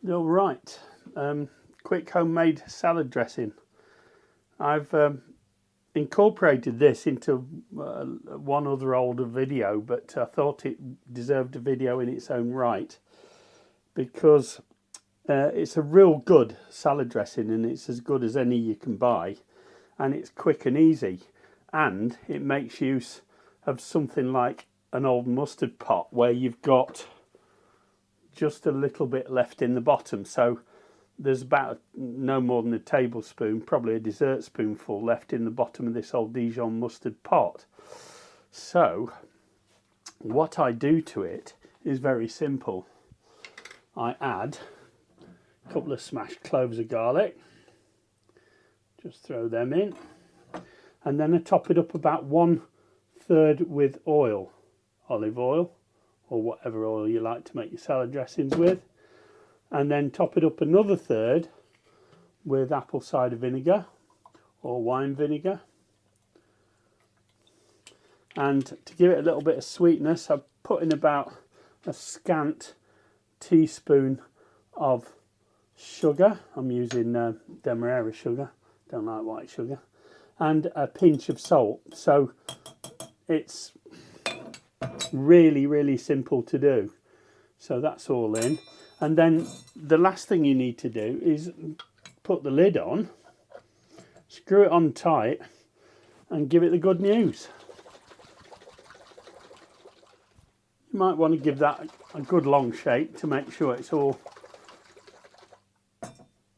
All right, quick homemade salad dressing. I've incorporated this into one other older video, but I thought it deserved a video in its own right because it's a real good salad dressing and it's as good as any you can buy, and it's quick and easy, and it makes use of something like an old mustard pot where you've got just a little bit left in the bottom, so there's about no more than a tablespoon, probably a dessert spoonful left in the bottom of this old Dijon mustard pot. So what I do to it is very simple. I add a couple of smashed cloves of garlic, just throw them in, and then I top it up about 1/3 with oil, olive oil, or whatever oil you like to make your salad dressings with, and then top it up another third with apple cider vinegar or wine vinegar. And to give it a little bit of sweetness, I've put in about a scant teaspoon of sugar. I'm using demerara sugar, don't like white sugar, and a pinch of salt. So it's really simple to do. So that's all in, and then the last thing you need to do is put the lid on, screw it on tight, and give it the good news. You might want to give that a good long shake to make sure it's all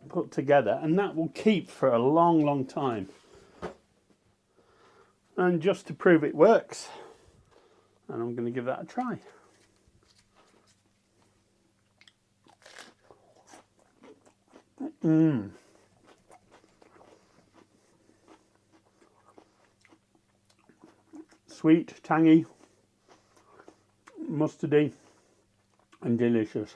put together, and that will keep for a long time. And just to prove it works, and I'm going to give that a try. Sweet, tangy, mustardy, and delicious.